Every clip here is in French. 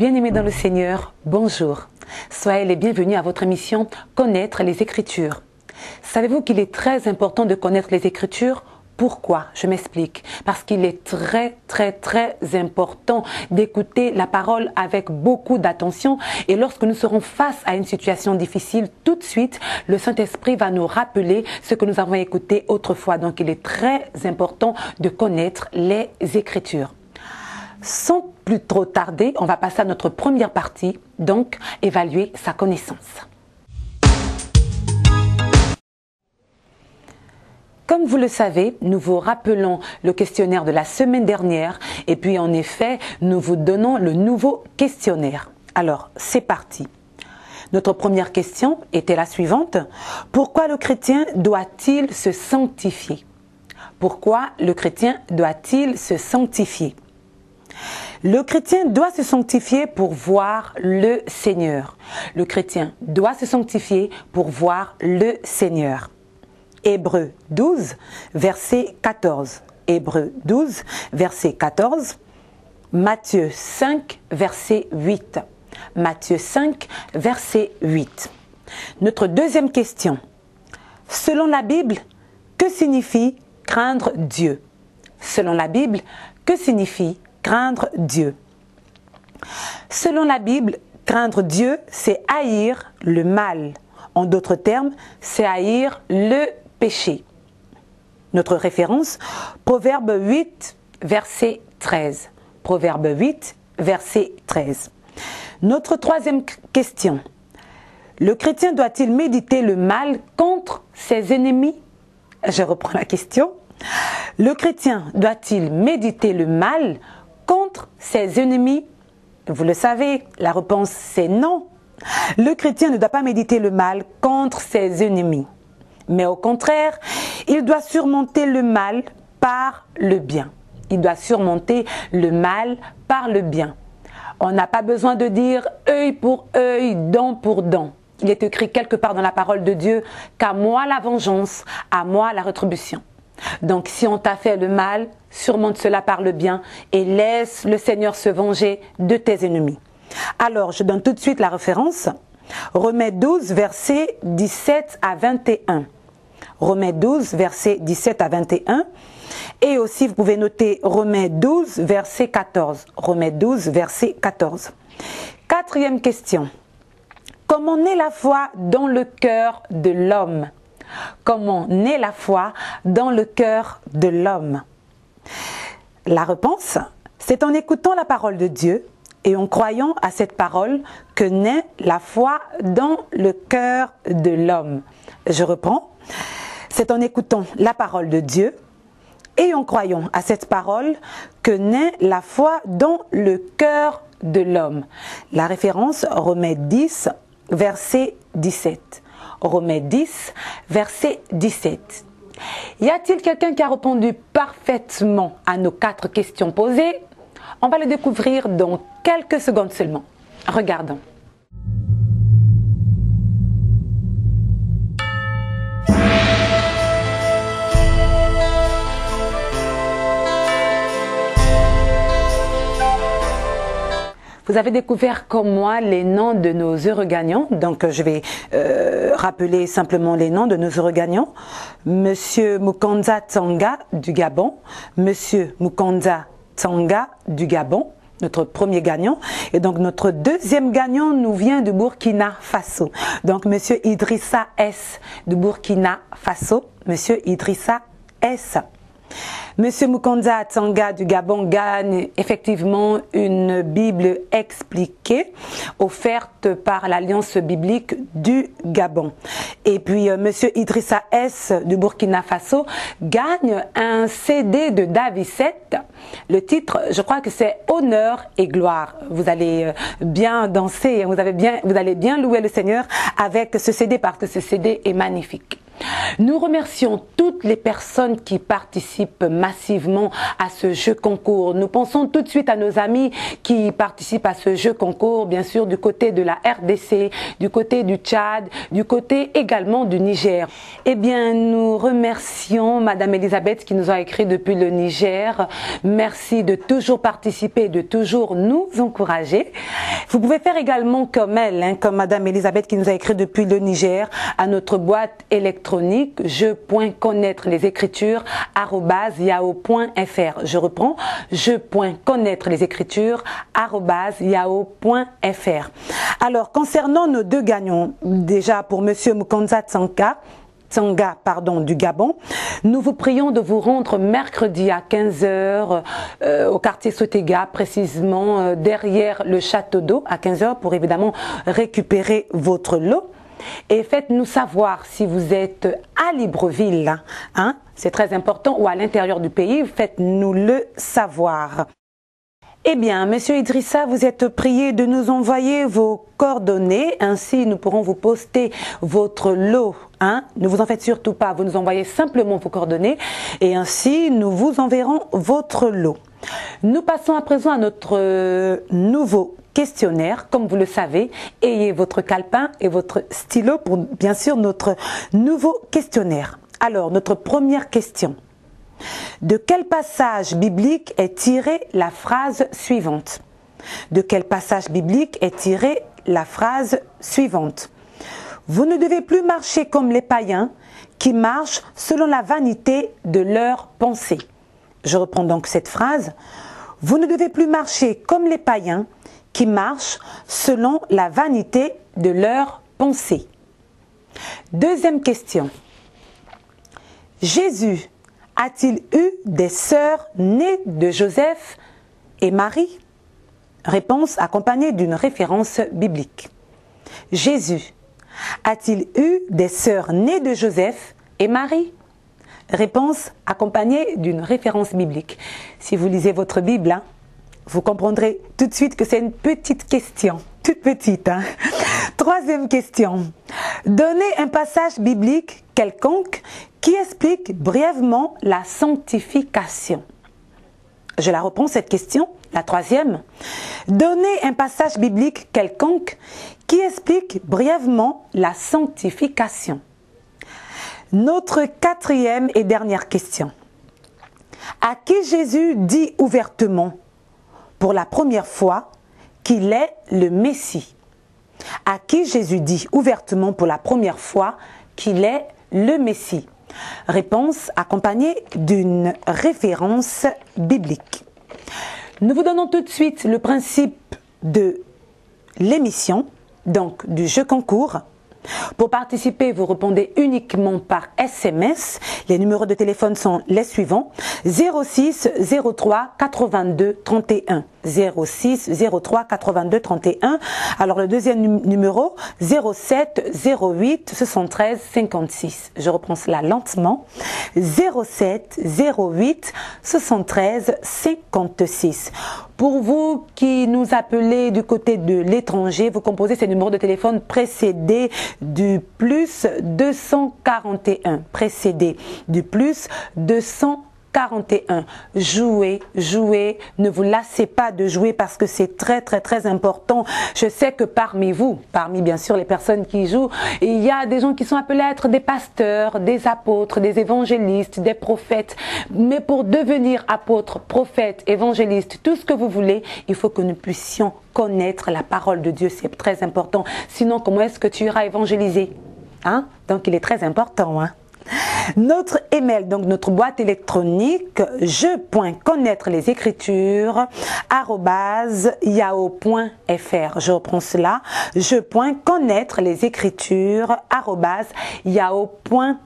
Bien-aimés dans le Seigneur, bonjour. Soyez les bienvenus à votre émission Connaître les Écritures. Savez-vous qu'il est très important de connaître les Écritures? Pourquoi? Je m'explique. Parce qu'il est très important d'écouter la parole avec beaucoup d'attention. Et lorsque nous serons face à une situation difficile, tout de suite, le Saint-Esprit va nous rappeler ce que nous avons écouté autrefois. Donc, il est très important de connaître les Écritures. Sans plus trop tarder, on va passer à notre première partie, donc évaluer sa connaissance. Comme vous le savez, nous vous rappelons le questionnaire de la semaine dernière et puis en effet, nous vous donnons le nouveau questionnaire. Alors, c'est parti. Notre première question était la suivante. Pourquoi le chrétien doit-il se sanctifier? Pourquoi le chrétien doit-il se sanctifier? Le chrétien doit se sanctifier pour voir le Seigneur. Le chrétien doit se sanctifier pour voir le Seigneur. Hébreux 12, verset 14. Hébreux 12, verset 14. Matthieu 5, verset 8. Matthieu 5, verset 8. Notre deuxième question. Selon la Bible, que signifie craindre Dieu? Selon la Bible, que signifie craindre Dieu? Selon la Bible, craindre Dieu, c'est haïr le mal. En d'autres termes, c'est haïr le péché. Notre référence, Proverbe 8, verset 13. Proverbe 8, verset 13. Notre troisième question. Le chrétien doit-il méditer le mal contre ses ennemis? Je reprends la question. Le chrétien doit-il méditer le mal contre ses ennemis? Vous le savez, la réponse c'est non. Le chrétien ne doit pas méditer le mal contre ses ennemis. Mais au contraire, il doit surmonter le mal par le bien. Il doit surmonter le mal par le bien. On n'a pas besoin de dire œil pour œil, dent pour dent. Il est écrit quelque part dans la parole de Dieu qu'à moi la vengeance, à moi la rétribution. Donc si on t'a fait le mal, surmonte cela par le bien et laisse le Seigneur se venger de tes ennemis. Alors je donne tout de suite la référence. Romains 12, versets 17 à 21. Romains 12, versets 17 à 21. Et aussi vous pouvez noter Romains 12, verset 14. Romains 12, verset 14. Quatrième question. Comment naît la foi dans le cœur de l'homme? Comment naît la foi dans le cœur de l'homme? La réponse, c'est en écoutant la parole de Dieu et en croyant à cette parole que naît la foi dans le cœur de l'homme. Je reprends. C'est en écoutant la parole de Dieu et en croyant à cette parole que naît la foi dans le cœur de l'homme. La référence, Romains 10, verset 17. Romains 10, verset 17. Y a-t-il quelqu'un qui a répondu parfaitement à nos 4 questions posées? On va le découvrir dans quelques secondes seulement. Regardons. Vous avez découvert comme moi les noms de nos heureux gagnants. Donc je vais rappeler simplement les noms de nos heureux gagnants. Monsieur Mukonza Tsanga du Gabon. Monsieur Mukonza Tsanga du Gabon, notre premier gagnant. Et donc notre deuxième gagnant nous vient du Burkina Faso. Donc monsieur Idrissa S du Burkina Faso. Monsieur Idrissa S. Monsieur Mukonza Tsanga du Gabon gagne effectivement une Bible expliquée offerte par l'Alliance biblique du Gabon. Et puis Monsieur Idrissa S du Burkina Faso gagne un CD de David 7. Le titre, je crois que c'est Honneur et gloire. Vous allez bien danser, vous allez bien louer le Seigneur avec ce CD parce que ce CD est magnifique. Nous remercions toutes les personnes qui participent massivement à ce jeu concours. Nous pensons tout de suite à nos amis qui participent à ce jeu concours, bien sûr du côté de la RDC, du côté du Tchad, du côté également du Niger. Eh bien, nous remercions Madame Elisabeth qui nous a écrit depuis le Niger. Merci de toujours participer, de toujours nous encourager. Vous pouvez faire également comme elle, comme Madame Elisabeth qui nous a écrit depuis le Niger, à notre boîte électronique je.connaître les écritures @yahoo.fr. Je reprends, je.connaître les écritures @yahoo.fr. Alors, concernant nos deux gagnants, déjà pour Monsieur Mukonza Tsanga du Gabon, nous vous prions de vous rendre mercredi à 15 h au quartier Sotega, précisément derrière le château d'eau à 15 h pour évidemment récupérer votre lot. Et faites-nous savoir si vous êtes à Libreville, c'est très important, ou à l'intérieur du pays, faites-nous le savoir. Eh bien, Monsieur Idrissa, vous êtes prié de nous envoyer vos coordonnées, ainsi nous pourrons vous poster votre lot. Ne vous en faites surtout pas, vous nous envoyez simplement vos coordonnées et ainsi nous vous enverrons votre lot. Nous passons à présent à notre nouveau questionnaire. Comme vous le savez, ayez votre calepin et votre stylo pour bien sûr notre nouveau questionnaire. Alors, notre première question. De quel passage biblique est tirée la phrase suivante? De quel passage biblique est tirée la phrase suivante? Vous ne devez plus marcher comme les païens qui marchent selon la vanité de leurs pensées. Je reprends donc cette phrase. Vous ne devez plus marcher comme les païens qui marchent selon la vanité de leurs pensées. Deuxième question. Jésus a-t-il eu des sœurs nées de Joseph et Marie? Réponse accompagnée d'une référence biblique. Jésus a-t-il eu des sœurs nées de Joseph et Marie? Réponse accompagnée d'une référence biblique. Si vous lisez votre Bible, vous comprendrez tout de suite que c'est une petite question, toute petite. Troisième question. Donnez un passage biblique quelconque qui explique brièvement la sanctification. Je la reprends cette question, la troisième. Donnez un passage biblique quelconque qui explique brièvement la sanctification. Notre quatrième et dernière question. À qui Jésus dit ouvertement pour la première fois qu'il est le Messie? À qui Jésus dit ouvertement pour la première fois qu'il est le Messie? Réponse accompagnée d'une référence biblique. Nous vous donnons tout de suite le principe de l'émission, donc du jeu concours. Pour participer, vous répondez uniquement par SMS. Les numéros de téléphone sont les suivants. 06 03 82 31. 06 03 82 31. Alors le deuxième numéro, 07 08 73 56. Je reprends cela lentement. 07 08 73 56. Pour vous qui nous appelez du côté de l'étranger, vous composez ces numéros de téléphone précédés du plus 241. Précédés du plus 241. Jouez, jouez, ne vous lassez pas de jouer parce que c'est très important. Je sais que parmi vous, parmi bien sûr les personnes qui jouent, il y a des gens qui sont appelés à être des pasteurs, des apôtres, des évangélistes, des prophètes. Mais pour devenir apôtre, prophète, évangéliste, tout ce que vous voulez, il faut que nous puissions connaître la parole de Dieu. C'est très important. Sinon, comment est-ce que tu iras évangéliser? Donc, il est très important. Notre email, donc notre boîte électronique, je.connaître les écritures @yahoo.fr. Je reprends cela, je.connaître les écritures @yahoo.fr.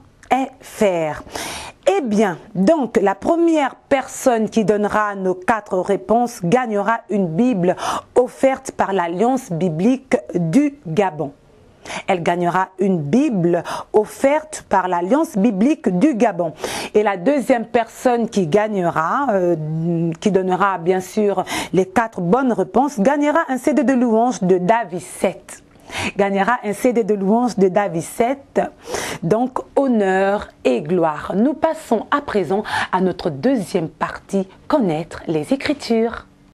Eh bien, donc la première personne qui donnera nos 4 réponses gagnera une Bible offerte par l'Alliance biblique du Gabon. Elle gagnera une Bible offerte par l'Alliance biblique du Gabon. Et la deuxième personne qui gagnera, qui donnera bien sûr les 4 bonnes réponses, gagnera un CD de louanges de David 7. gagnera un CD de louanges de David 7. Donc, honneur et gloire. Nous passons à présent à notre deuxième partie, connaître les Écritures.